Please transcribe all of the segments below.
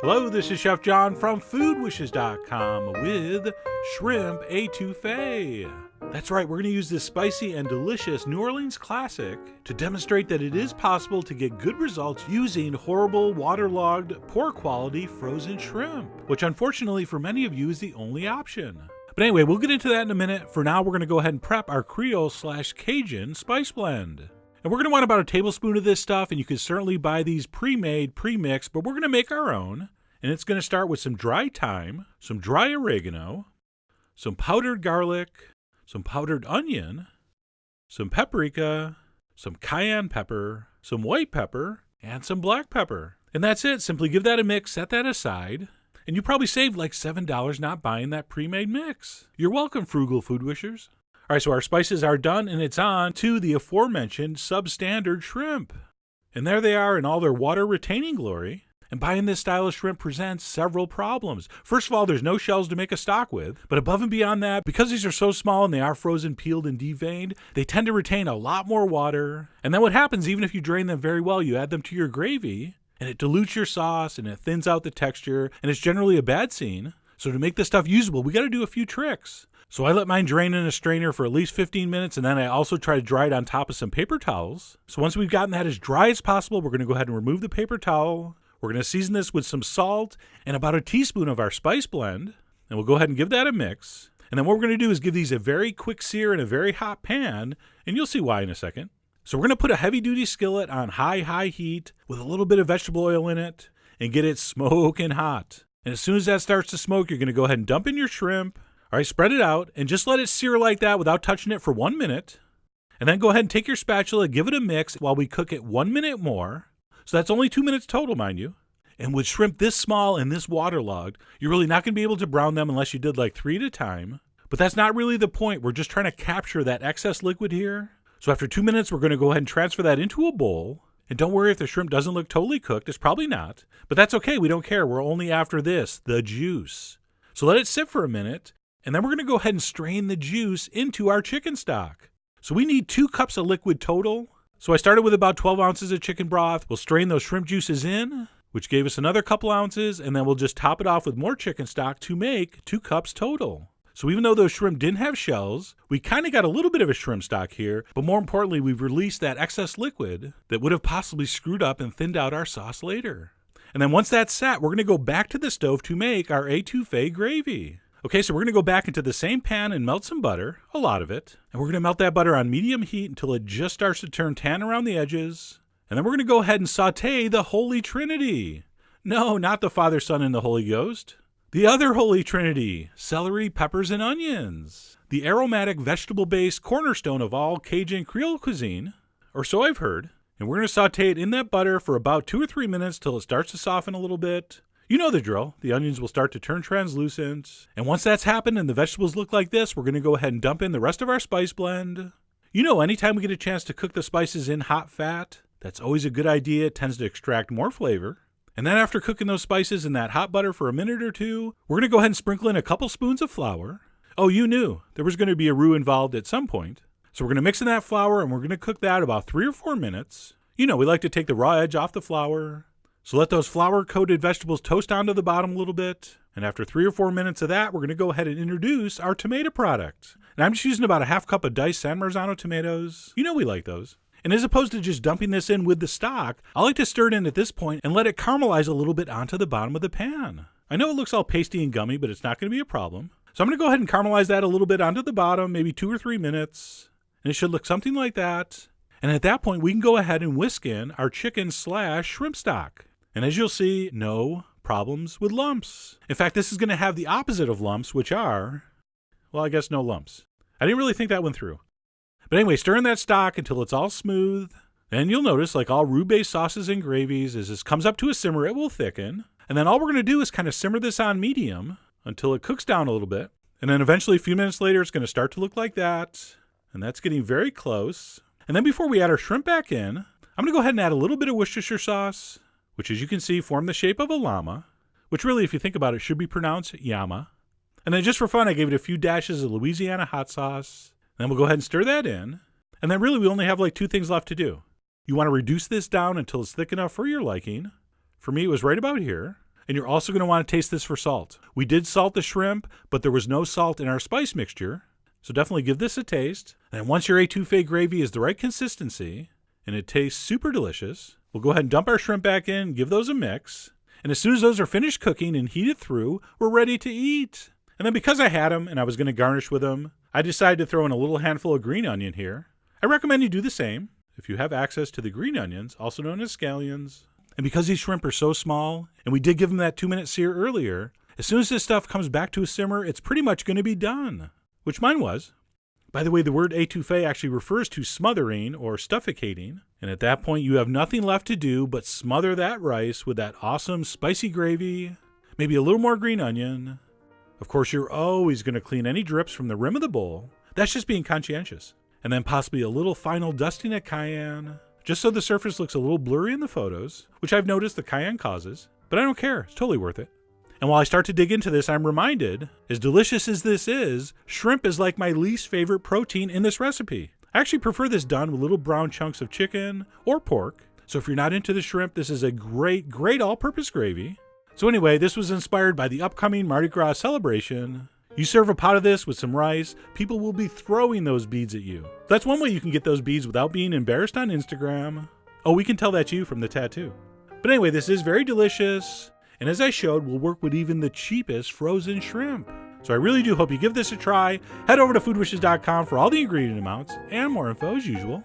Hello, this is Chef John from foodwishes.com with shrimp etouffee. That's right, we're going to use this spicy and delicious New Orleans classic to demonstrate that it is possible to get good results using horrible, waterlogged, poor quality frozen shrimp, which unfortunately for many of you is the only option. But anyway, we'll get into that in a minute. For now, we're going to go ahead and prep our Creole/Cajun spice blend. And we're going to want about a tablespoon of this stuff, and you can certainly buy these pre-made, pre-mixed, but we're going to make our own. And it's going to start with some dry thyme, some dry oregano, some powdered garlic, some powdered onion, some paprika, some cayenne pepper, some white pepper, and some black pepper. And that's it. Simply give that a mix, set that aside, and you probably saved like $7 not buying that pre-made mix. You're welcome, frugal food wishers. All right, so our spices are done, and it's on to the aforementioned substandard shrimp. And there they are in all their water-retaining glory. And buying this style of shrimp presents several problems. First of all, there's no shells to make a stock with. But above and beyond that, because these are so small and they are frozen, peeled, and deveined, they tend to retain a lot more water. And then what happens, even if you drain them very well, you add them to your gravy, and it dilutes your sauce, and it thins out the texture, and it's generally a bad scene. So to make this stuff usable, we got to do a few tricks. So I let mine drain in a strainer for at least 15 minutes, and then I also try to dry it on top of some paper towels. So once we've gotten that as dry as possible, we're going to go ahead and remove the paper towel. We're going to season this with some salt and about a teaspoon of our spice blend, and we'll go ahead and give that a mix. And then what we're going to do is give these a very quick sear in a very hot pan, and you'll see why in a second. So we're going to put a heavy-duty skillet on high heat with a little bit of vegetable oil in it and get it smoking hot. And as soon as that starts to smoke, you're going to go ahead and dump in your shrimp. All right, spread it out and just let it sear like that without touching it for 1 minute. And then go ahead and take your spatula, give it a mix while we cook it 1 minute more. So that's only 2 minutes total, mind you. And with shrimp this small and this waterlogged, you're really not going to be able to brown them unless you did like 3 at a time. But that's not really the point. We're just trying to capture that excess liquid here. So after 2 minutes, we're going to go ahead and transfer that into a bowl. And don't worry if the shrimp doesn't look totally cooked. It's probably not. But that's okay. We don't care. We're only after this, the juice. So let it sit for a minute. And then we're going to go ahead and strain the juice into our chicken stock. So we need 2 cups of liquid total. So I started with about 12 ounces of chicken broth. We'll strain those shrimp juices in, which gave us another couple ounces, and then we'll just top it off with more chicken stock to make 2 cups total. So even though those shrimp didn't have shells, we kind of got a little bit of a shrimp stock here, but more importantly, we've released that excess liquid that would have possibly screwed up and thinned out our sauce later. And then once that's set, we're going to go back to the stove to make our etouffee gravy. Okay, so we're going to go back into the same pan and melt some butter, a lot of it. And we're going to melt that butter on medium heat until it just starts to turn tan around the edges. And then we're going to go ahead and saute the Holy Trinity. No, not the Father, Son, and the Holy Ghost. The other Holy Trinity, celery, peppers, and onions. The aromatic vegetable-based cornerstone of all Cajun Creole cuisine, or so I've heard. And we're going to saute it in that butter for about 2 or 3 minutes till it starts to soften a little bit. You know the drill. The onions will start to turn translucent. And once that's happened and the vegetables look like this, we're going to go ahead and dump in the rest of our spice blend. You know, anytime we get a chance to cook the spices in hot fat, that's always a good idea. It tends to extract more flavor. And then after cooking those spices in that hot butter for a minute or two, we're going to go ahead and sprinkle in a couple spoons of flour. Oh, you knew there was going to be a roux involved at some point. So we're going to mix in that flour and we're going to cook that about 3 or 4 minutes. You know, we like to take the raw edge off the flour. So let those flour-coated vegetables toast onto the bottom a little bit. And after 3 or 4 minutes of that, we're going to go ahead and introduce our tomato product. And I'm just using about a half cup of diced San Marzano tomatoes. You know we like those. And as opposed to just dumping this in with the stock, I like to stir it in at this point and let it caramelize a little bit onto the bottom of the pan. I know it looks all pasty and gummy, but it's not going to be a problem. So I'm going to go ahead and caramelize that a little bit onto the bottom, maybe 2 or 3 minutes. And it should look something like that. And at that point, we can go ahead and whisk in our chicken/shrimp stock. And as you'll see, no problems with lumps. In fact, this is going to have the opposite of lumps, which are, well, I guess no lumps. I didn't really think that one through. But anyway, stir in that stock until it's all smooth. And you'll notice, like all roux-based sauces and gravies, as this comes up to a simmer, it will thicken. And then all we're going to do is kind of simmer this on medium until it cooks down a little bit. And then eventually, a few minutes later, it's going to start to look like that. And that's getting very close. And then before we add our shrimp back in, I'm going to go ahead and add a little bit of Worcestershire sauce, which as you can see formed the shape of a llama, which really, if you think about it, should be pronounced llama. And then just for fun, I gave it a few dashes of Louisiana hot sauce. Then we'll go ahead and stir that in. And then really we only have like 2 things left to do. You want to reduce this down until it's thick enough for your liking. For me, it was right about here. And you're also going to want to taste this for salt. We did salt the shrimp, but there was no salt in our spice mixture. So definitely give this a taste. And once your etouffee gravy is the right consistency, and it tastes super delicious, we'll go ahead and dump our shrimp back in, give those a mix. And as soon as those are finished cooking and heated through, we're ready to eat. And then because I had them and I was going to garnish with them, I decided to throw in a little handful of green onion here. I recommend you do the same if you have access to the green onions, also known as scallions. And because these shrimp are so small, and we did give them that 2-minute sear earlier, as soon as this stuff comes back to a simmer, it's pretty much going to be done. Which mine was. By the way, the word etouffee actually refers to smothering or suffocating. And at that point, you have nothing left to do but smother that rice with that awesome spicy gravy, maybe a little more green onion. Of course, you're always going to clean any drips from the rim of the bowl. That's just being conscientious. And then possibly a little final dusting of cayenne, just so the surface looks a little blurry in the photos, which I've noticed the cayenne causes. But I don't care. It's totally worth it. And while I start to dig into this, I'm reminded, as delicious as this is, shrimp is like my least favorite protein in this recipe. I actually prefer this done with little brown chunks of chicken or pork. So if you're not into the shrimp, this is a great, great all-purpose gravy. So anyway, this was inspired by the upcoming Mardi Gras celebration. You serve a pot of this with some rice, people will be throwing those beads at you. That's one way you can get those beads without being embarrassed on Instagram. Oh, we can tell that's you from the tattoo. But anyway, this is very delicious. And as I showed, we'll work with even the cheapest frozen shrimp. So I really do hope you give this a try. Head over to foodwishes.com for all the ingredient amounts and more info as usual.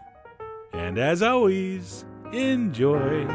And as always, enjoy.